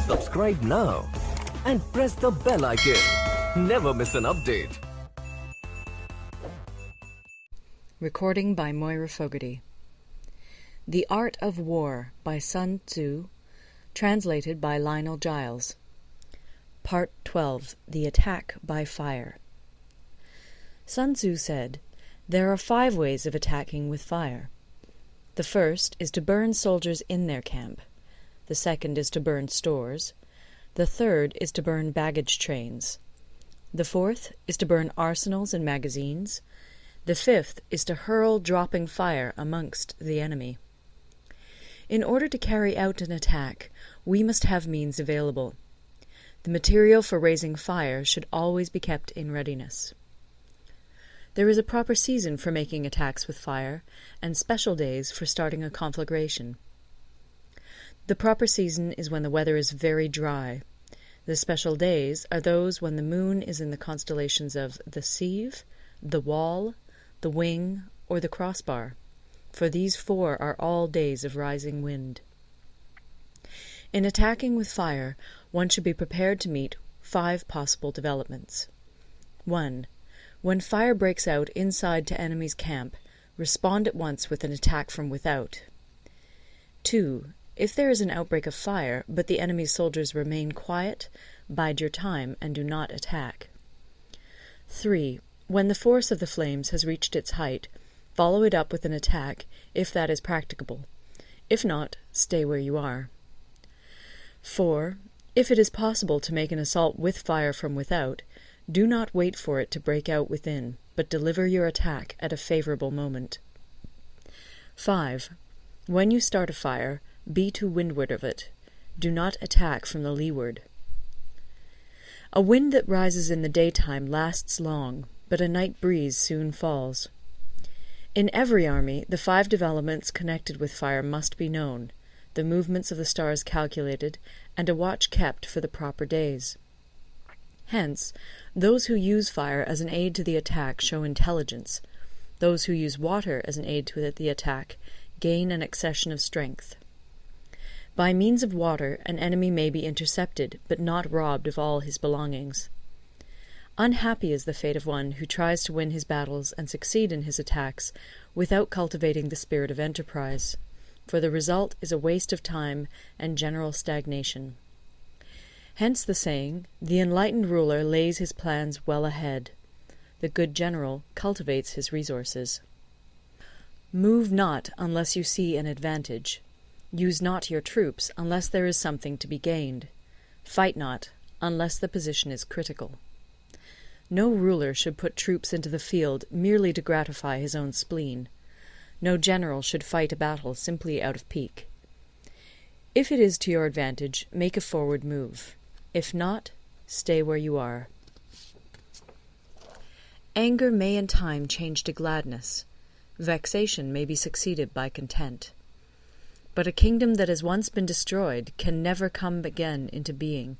Subscribe now and press the bell icon. Never miss an update. Recording by Moira Fogarty. The Art of War by Sun Tzu, translated by Lionel Giles. Part 12. The Attack by Fire. Sun Tzu said, "There are 5 ways of attacking with fire. The first is to burn soldiers in their camp. The second is to burn stores. The third is to burn baggage trains. The fourth is to burn arsenals and magazines. The fifth is to hurl dropping fire amongst the enemy." In order to carry out an attack, we must have means available. The material for raising fire should always be kept in readiness. There is a proper season for making attacks with fire, and special days for starting a conflagration. The proper season is when the weather is very dry. The special days are those when the moon is in the constellations of the Sieve, the Wall, the Wing, or the Crossbar, for these 4 are all days of rising wind. In attacking with fire, one should be prepared to meet 5 possible developments. 1. When fire breaks out inside to enemy's camp, respond at once with an attack from without. 2. If there is an outbreak of fire, but the enemy's soldiers remain quiet, bide your time and do not attack. 3. When the force of the flames has reached its height, follow it up with an attack, if that is practicable. If not, stay where you are. 4. If it is possible to make an assault with fire from without, do not wait for it to break out within, but deliver your attack at a favorable moment. 5. When you start a fire, be to windward of it. Do not attack from the leeward. A wind that rises in the daytime lasts long, but a night breeze soon falls. In every army, the 5 developments connected with fire must be known, the movements of the stars calculated, and a watch kept for the proper days. Hence, those who use fire as an aid to the attack show intelligence. Those who use water as an aid to the attack gain an accession of strength. By means of water, an enemy may be intercepted, but not robbed of all his belongings. Unhappy is the fate of one who tries to win his battles and succeed in his attacks without cultivating the spirit of enterprise, for the result is a waste of time and general stagnation. Hence the saying, "The enlightened ruler lays his plans well ahead. The good general cultivates his resources." Move not unless you see an advantage. Use not your troops unless there is something to be gained. Fight not unless the position is critical. No ruler should put troops into the field merely to gratify his own spleen. No general should fight a battle simply out of pique. If it is to your advantage, make a forward move. If not, stay where you are. Anger may in time change to gladness. Vexation may be succeeded by content. But a kingdom that has once been destroyed can never come again into being,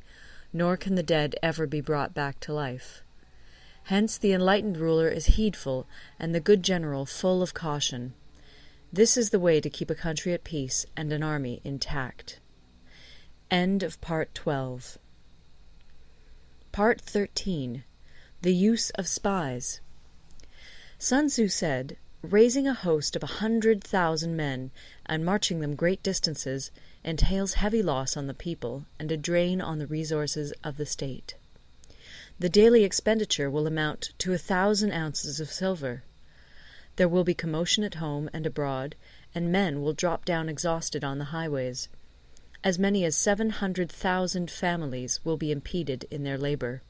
nor can the dead ever be brought back to life. Hence the enlightened ruler is heedful, and the good general full of caution. This is the way to keep a country at peace and an army intact. End of Part 12. Part 13. The Use of Spies. Sun Tzu said, "Raising a host of 100,000 men and marching them great distances entails heavy loss on the people and a drain on the resources of the state. The daily expenditure will amount to 1,000 ounces of silver. There will be commotion at home and abroad, and men will drop down exhausted on the highways. As many as 700,000 families will be impeded in their labor.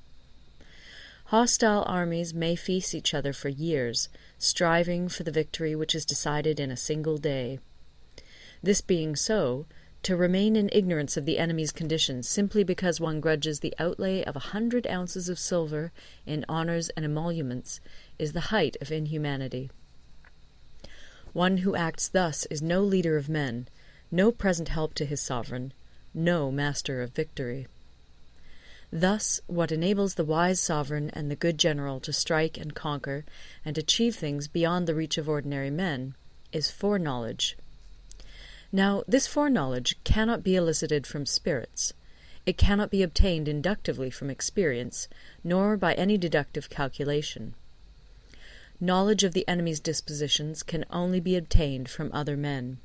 Hostile armies may feast each other for years, striving for the victory which is decided in a single day. This being so, to remain in ignorance of the enemy's condition simply because one grudges the outlay of 100 ounces of silver in honours and emoluments is the height of inhumanity. One who acts thus is no leader of men, no present help to his sovereign, no master of victory. Thus, what enables the wise sovereign and the good general to strike and conquer and achieve things beyond the reach of ordinary men is foreknowledge. Now, this foreknowledge cannot be elicited from spirits. It cannot be obtained inductively from experience, nor by any deductive calculation. Knowledge of the enemy's dispositions can only be obtained from other men.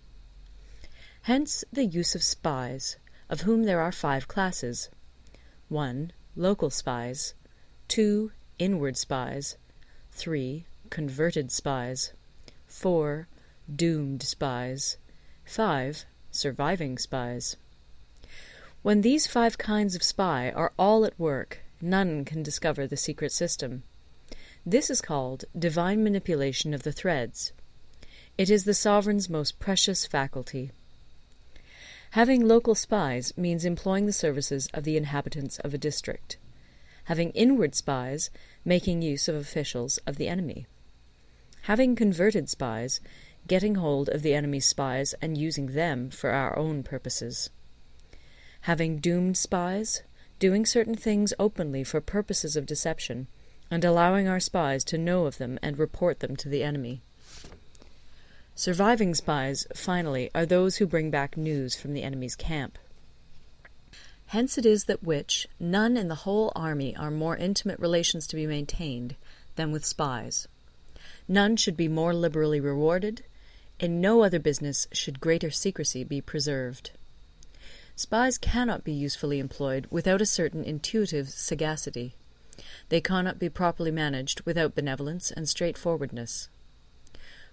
Hence the use of spies, of whom there are 5 classes. 1. Local spies. 2. Inward spies. 3. Converted spies. 4. Doomed spies. 5. Surviving spies. When these 5 kinds of spy are all at work, none can discover the secret system. This is called divine manipulation of the threads. It is the sovereign's most precious faculty. Having local spies means employing the services of the inhabitants of a district. Having inward spies, making use of officials of the enemy. Having converted spies, getting hold of the enemy's spies and using them for our own purposes. Having doomed spies, doing certain things openly for purposes of deception, and allowing our spies to know of them and report them to the enemy. Surviving spies, finally, are those who bring back news from the enemy's camp. Hence it is that none in the whole army are more intimate relations to be maintained than with spies. None should be more liberally rewarded. In no other business should greater secrecy be preserved. Spies cannot be usefully employed without a certain intuitive sagacity. They cannot be properly managed without benevolence and straightforwardness.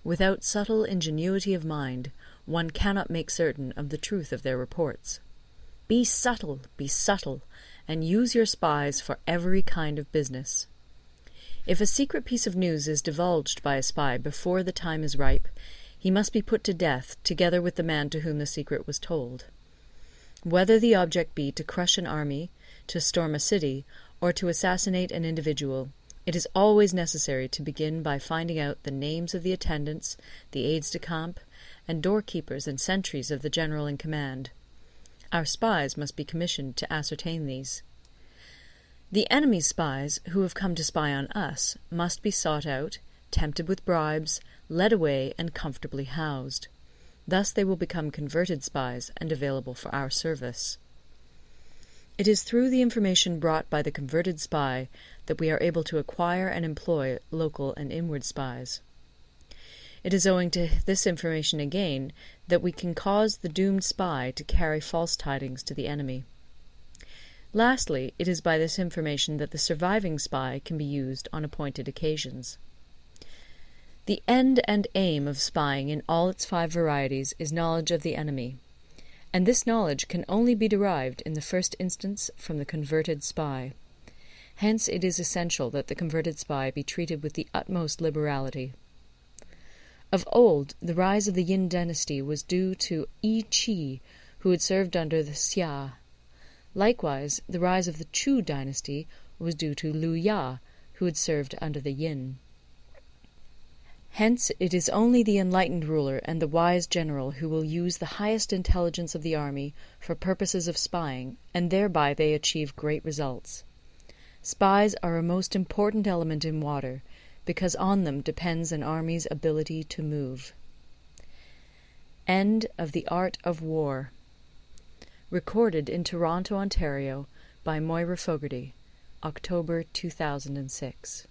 Without subtle ingenuity of mind, one cannot make certain of the truth of their reports. Be subtle, and use your spies for every kind of business. If a secret piece of news is divulged by a spy before the time is ripe, he must be put to death together with the man to whom the secret was told. Whether the object be to crush an army, to storm a city, or to assassinate an individual, it is always necessary to begin by finding out the names of the attendants, the aides-de-camp, and doorkeepers and sentries of the general in command. Our spies must be commissioned to ascertain these. The enemy's spies, who have come to spy on us, must be sought out, tempted with bribes, led away, and comfortably housed. Thus they will become converted spies and available for our service. It is through the information brought by the converted spy that we are able to acquire and employ local and inward spies. It is owing to this information again that we can cause the doomed spy to carry false tidings to the enemy. Lastly, it is by this information that the surviving spy can be used on appointed occasions. The end and aim of spying in all its 5 varieties is knowledge of the enemy, and this knowledge can only be derived in the first instance from the converted spy. Hence it is essential that the converted spy be treated with the utmost liberality. Of old, the rise of the Yin dynasty was due to Yi Qi, who had served under the Xia. Likewise, the rise of the Chu dynasty was due to Liu Ya, who had served under the Yin. Hence it is only the enlightened ruler and the wise general who will use the highest intelligence of the army for purposes of spying, and thereby they achieve great results. Spies are a most important element in water, because on them depends an army's ability to move. End of The Art of War. Recorded in Toronto, Ontario by Moira Fogarty, October 2006.